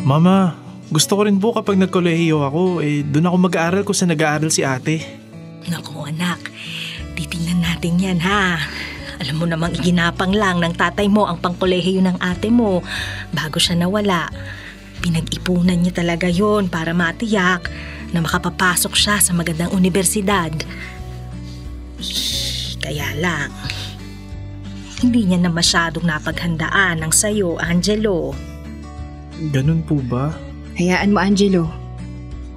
Mama, gusto ko rin po kapag nagkolehiyo ako, doon ako mag-aaral kung saan nag-aaral si ate. Naku anak, titingnan natin yan ha. Alam mo namang iginapang lang ng tatay mo ang pangkolehiyo ng ate mo bago siya nawala. Pinag-ipunan niya talaga yon para matiyak na makapapasok siya sa magandang universidad. Kaya lang, hindi niya na masyadong napaghandaan ang sayo, Angelo. Ganun po ba? Hayaan mo, Angelo.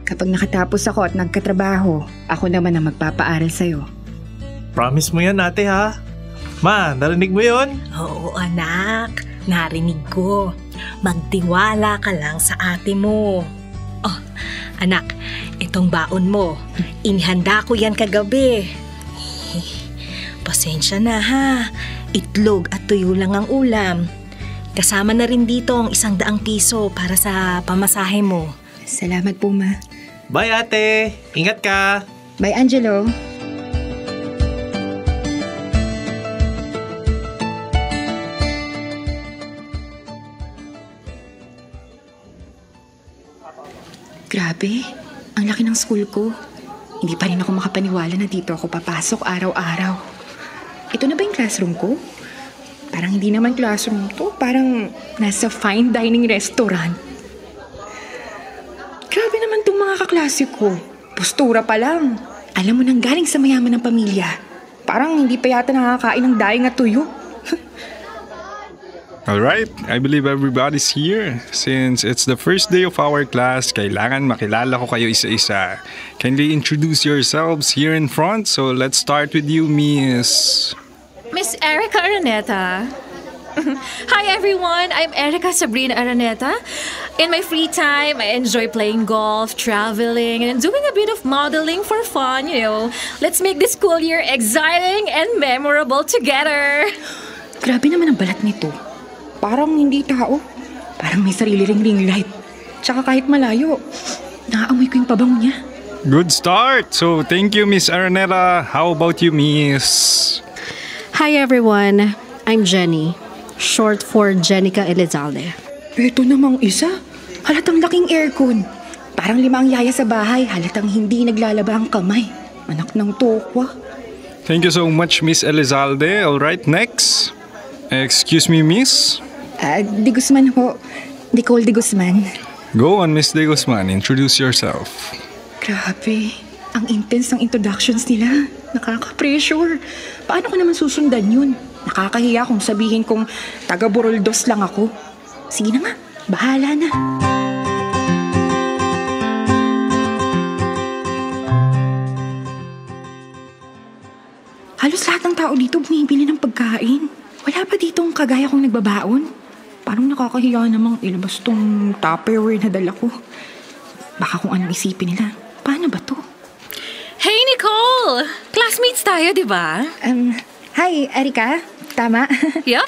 Kapag nakatapos ako at nagkatrabaho, ako naman ang magpapaaral sa'yo. Promise mo yan ate ha? Ma, narinig mo yon? Oo anak, narinig ko. Magtiwala ka lang sa ate mo. Oh, anak, itong baon mo. Inihanda ko yan kagabi. Pasensya na ha. Itlog at tuyo lang ang ulam. Kasama na rin dito ang 100 piso para sa pamasahe mo. Salamat po, Ma. Bye ate! Ingat ka! Bye, Angelo. Grabe, ang laki ng school ko. Hindi pa rin ako makapaniwala na dito ako papasok araw-araw. Ito na ba yung classroom ko? Parang hindi naman classroom to. Parang nasa fine dining restaurant. Grabe naman itong mga kaklase ko. Postura pa lang. Alam mo nang galing sa mayaman ng pamilya. Parang hindi pa yata nakakain ng daing at tuyo. Alright, I believe everybody's here. Since it's the first day of our class, kailangan makilala ko kayo isa-isa. Kindly introduce yourselves here in front. So let's start with you, Miss Erica Araneta. Hi everyone, I'm Erica Sabrina Araneta. In my free time, I enjoy playing golf, traveling, and doing a bit of modeling for fun, Let's make this school year exciting and memorable together. Grabe naman ang balat nito. Parang hindi tao. Parang may sarili ring light. Tsaka kahit malayo, naaamoy ko yung pabango niya. Good start. So thank you, Miss Araneta. How about you, Miss? Hi everyone, I'm Jenny, short for Jenica Elizalde. Ito namang isa, halatang laking aircon. Parang 5 ang yaya sa bahay, halatang hindi naglalaba ang kamay. Anak ng tokwa. Thank you so much, Miss Elizalde. Alright, next. Excuse me, Miss? De Guzman ho. Nicole De Guzman. Go on, Miss De Guzman. Introduce yourself. Grabe, ang intense ng introductions nila. Nakaka-pressure. Paano ko naman susundan yun? Nakakahiya kung sabihin kong taga-Boroldos lang ako. Sige na nga, bahala na. Halos lahat ng tao dito bumibili ng pagkain. Wala pa ditong kagaya kong nagbabaon. Parang nakakahiya namang ilabas tong Tupperware na dala ko. Baka kung anong isipin nila. Paano ba to? Hey Nicole! Classmates tayo, di ba? Hi, Erika. Tama? Yup.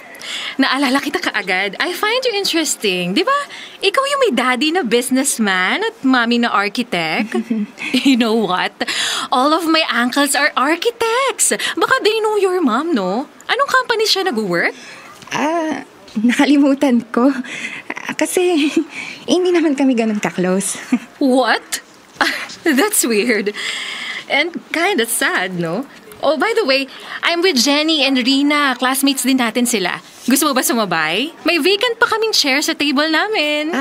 Naalala kita kaagad. I find you interesting. Di ba? Ikaw yung may daddy na businessman at mommy na architect. You know what? All of my uncles are architects. Baka they know your mom, no? Anong company siya nag-work? Nakalimutan ko. Kasi hindi naman kami ganun ka-close. What? That's weird. And kinda sad, no? Oh, by the way, I'm with Jenny and Rina. Classmates din natin sila. Gusto mo ba sumabay? May vacant pa kaming chair sa table namin.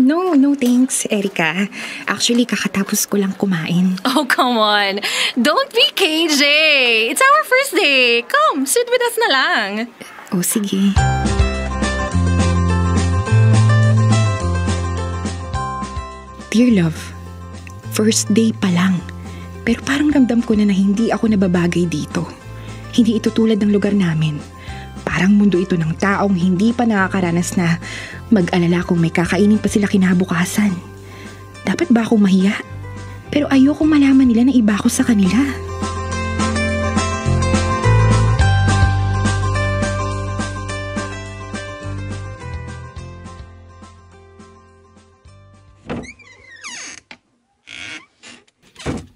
No thanks, Erika. Actually, kakatapos ko lang kumain. Oh, come on. Don't be KJ. It's our first day. Come, sit with us na lang. Oh, sige. Dear love, first day pa lang. Pero parang ramdam ko na hindi ako nababagay dito. Hindi ito tulad ng lugar namin. Parang mundo ito ng taong hindi pa nakakaranas na mag-alala kung may kakainin pa sila kinabukasan. Dapat ba akong mahiya? Pero ayokong malaman nila na iba ako sa kanila.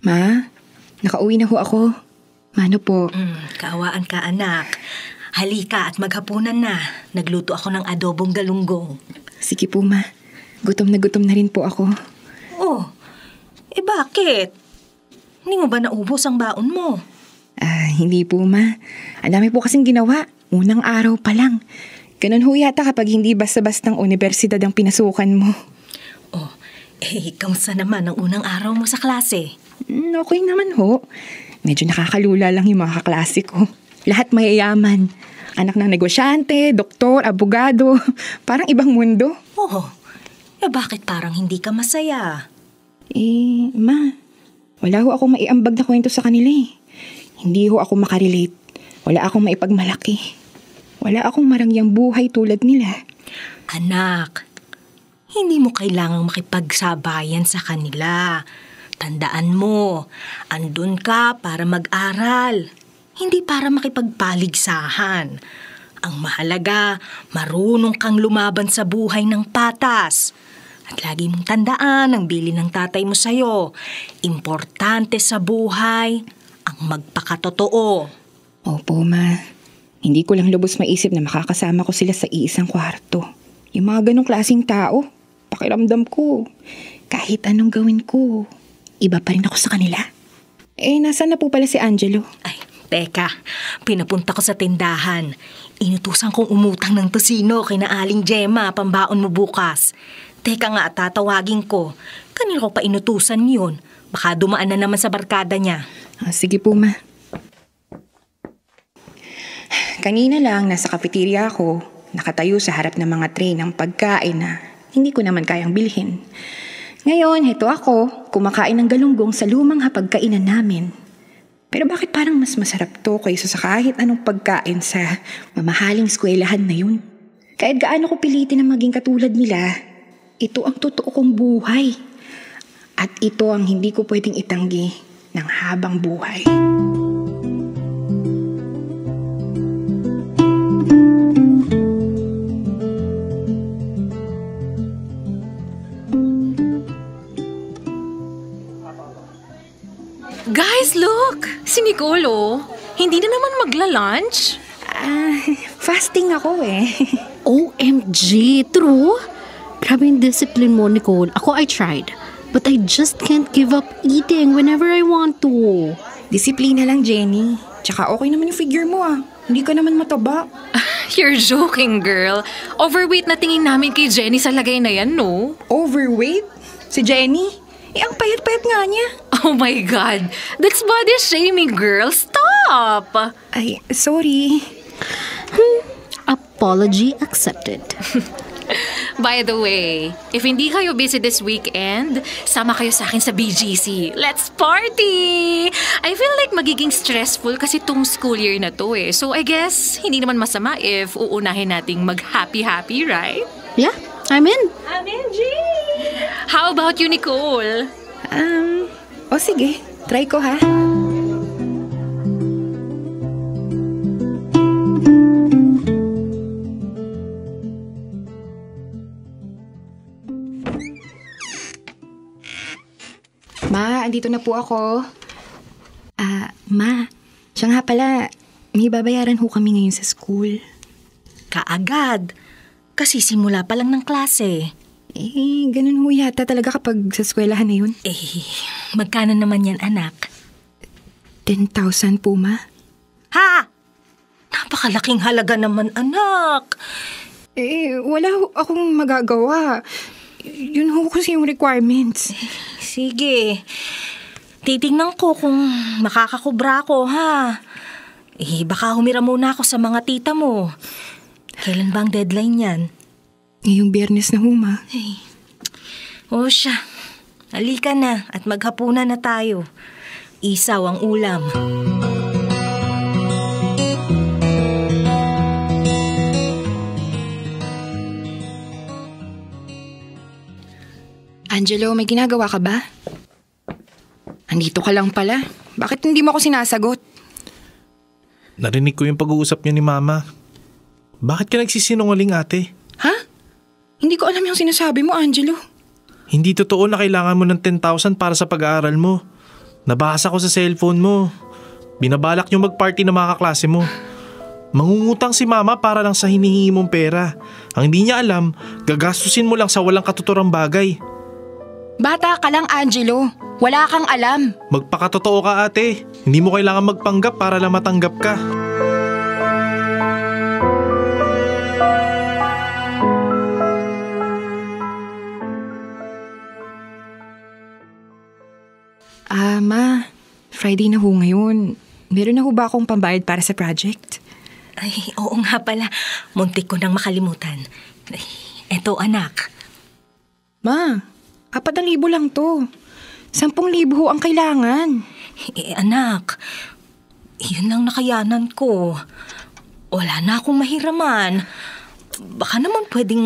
Ma, nakauwi na ho ako. Mano po? Kaawaan ka anak. Halika at maghapunan na. Nagluto ako ng adobong galunggong. Sige po, Ma. Gutom na rin po ako. Oh, bakit? Hindi mo ba naubos ang baon mo? Hindi po, Ma. Ang dami po kasing ginawa. Unang araw pa lang. Ganun ho yata kapag hindi basta-bastang universidad ang pinasukan mo. Oh, kamusta naman ang unang araw mo sa klase? Okay naman ho. Medyo nakakalula lang yung mga kaklase ko. Lahat mayayaman. Anak ng negosyante, doktor, abogado. Parang ibang mundo. Oh, bakit parang hindi ka masaya? Ma, wala ho akong maiambag na kwento sa kanila eh. Hindi ho ako makarelate. Wala akong maipagmalaki. Wala akong marangyang buhay tulad nila. Anak, hindi mo kailangang makipagsabayan sa kanila. Tandaan mo, andun ka para mag-aral. Hindi para makipagpaligsahan. Ang mahalaga, marunong kang lumaban sa buhay ng patas. At lagi mong tandaan ang bili ng tatay mo sa'yo. Importante sa buhay ang magpakatotoo. Opo, Ma. Hindi ko lang lubos maisip na makakasama ko sila sa iisang kwarto. Yung mga ganong klaseng tao, pakiramdam ko, kahit anong gawin ko, iba pa rin ako sa kanila. Nasaan na po pala si Angelo? Ay, teka. Pinapunta ko sa tindahan. Inutusan kong umutang ng tosino kina Aling Gemma, pambaon mo bukas. Teka nga, tatawagin ko. Kanino ko pa inutusan yun? Baka dumaan na naman sa barkada niya. Sige po, Ma. Kanina lang, nasa cafeteria ako. Nakatayo sa harap ng mga tray ng pagkain na hindi ko naman kayang bilhin. Ngayon, heto ako, kumakain ng galunggong sa lumang hapagkainan namin. Pero bakit parang mas masarap to kaysa sa kahit anong pagkain sa mamahaling eskwelahan na yun? Kahit gaano ko pilitin na maging katulad nila, ito ang totoo kong buhay. At ito ang hindi ko pwedeng itanggi ng habang buhay. Guys, look! Si Nicolo, hindi na naman magla-lunch. Fasting ako eh. OMG, true? Grabe yung discipline mo, Nicole. Ako, I tried. But I just can't give up eating whenever I want to. Disiplina lang, Jenny. Tsaka okay naman yung figure mo ah. Hindi ka naman mataba. You're joking, girl. Overweight na tingin namin kay Jenny sa lagay na yan, no? Overweight? Si Jenny? Ang payat-payat nga niya. Oh my God. That's body shaming, girl. Stop! Ay, sorry. Apology accepted. By the way, if hindi kayo busy this weekend, sama kayo sa akin sa BGC. Let's party! I feel like magiging stressful kasi tong school year na to eh. So I guess, hindi naman masama if uunahin nating mag-happy-happy, right? Yeah, I'm in. I'm in, G! How about you, Nicole? Sige. Try ko ha. Ma, andito na po ako. Ma, siya nga pala, may babayaran ho kami ngayon sa school. Kaagad. Kasi simula pa lang ng klase. Ganun ho yata talaga kapag sa eskwelahan na yun. Magkano naman yan, anak? 10,000 po, Ma. Ha? Napakalaking halaga naman, anak. Wala ho akong magagawa. Yun ho kasi yung requirements. Sige. Titingnan ko kung makakakubra ko, ha? Baka humira muna ako sa mga tita mo. Kailan bang deadline yan? Ngayong Biyernes na ho, Ma. O siya. Halika na at maghapunan na tayo. Isaw ang ulam. Angelo, may ginagawa ka ba? Andito ka lang pala. Bakit hindi mo ako sinasagot? Narinig ko yung pag-uusap niyo ni Mama. Bakit ka nagsisinungaling, ate? Ha? Hindi ko alam yung sinasabi mo, Angelo. Hindi totoo na kailangan mo ng 10,000 para sa pag-aaral mo. Nabasa ko sa cellphone mo. Binabalak niyo mag-party ng mga kaklase mo. Mangungutang si mama para lang sa hinihingi mong pera. Ang hindi niya alam, gagastusin mo lang sa walang katuturang bagay. Bata ka lang, Angelo. Wala kang alam. Magpakatotoo ka ate. Hindi mo kailangan magpanggap para lang matanggap ka. Ma, Friday na ho ngayon. Meron na ho ba akong pambayad para sa project? Ay, oo nga pala. Muntik ko nang makalimutan. Ay, eto anak. Ma, 4,000 lang to. 10,000 ho ang kailangan. Anak, yun lang nakayanan ko. Wala na akong mahiraman. Baka naman pwedeng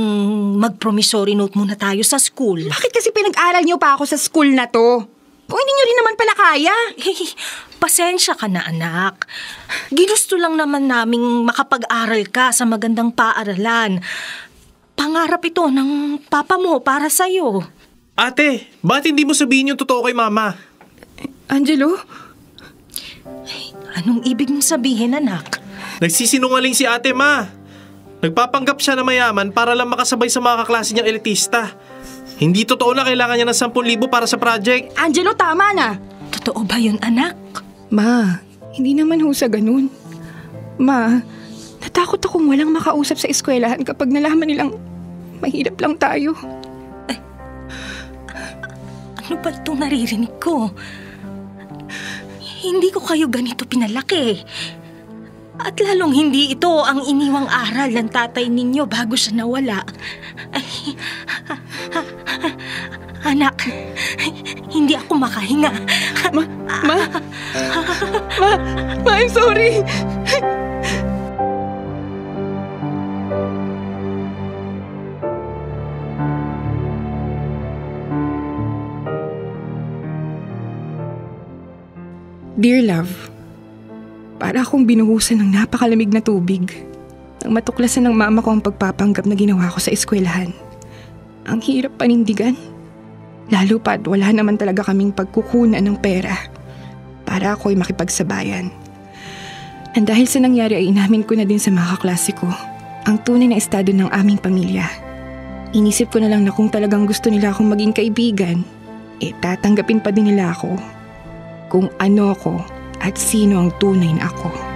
mag-promissory note muna tayo sa school. Bakit kasi pinag-aral niyo pa ako sa school na to? Kung hindi niyo rin naman pala kaya. Pasensya ka na, anak. Ginusto lang naman naming makapag-aral ka sa magandang paaralan. Pangarap ito ng papa mo para sa'yo. Ate, bakit hindi mo sabihin yung totoo kay mama? Angelo? Anong ibig mong sabihin, anak? Nagsisinungaling si ate, ma. Nagpapanggap siya na mayaman para lang makasabay sa mga kaklase niyang elitista. Hindi totoo na kailangan niya ng 10,000 para sa project. Angelo, tama na. Totoo ba yun, anak? Ma, hindi naman ho sa ganun. Ma, natakot akong walang makausap sa eskwelahan kapag nalaman nilang mahirap lang tayo. Ano ba itong naririnig ko? Hindi ko kayo ganito pinalaki. At lalong hindi ito ang iniwang aral ng tatay ninyo bago siya nawala. Ay, anak, hindi ako makahinga. Ma, I'm sorry. Dear love, para akong binuhusan ng napakalamig na tubig nang matuklasan ng mama ko ang pagpapanggap na ginawa ko sa eskwelahan. Ang hirap panindigan. Lalo pa't wala naman talaga kaming pagkukunan ng pera para ako'y makipagsabayan. And dahil sa nangyari ay inamin ko na din sa mga kaklase ko ang tunay na estado ng aming pamilya. Inisip ko na lang na kung talagang gusto nila akong maging kaibigan, tatanggapin pa din nila ako kung ano ako at sino ang tunay na ako.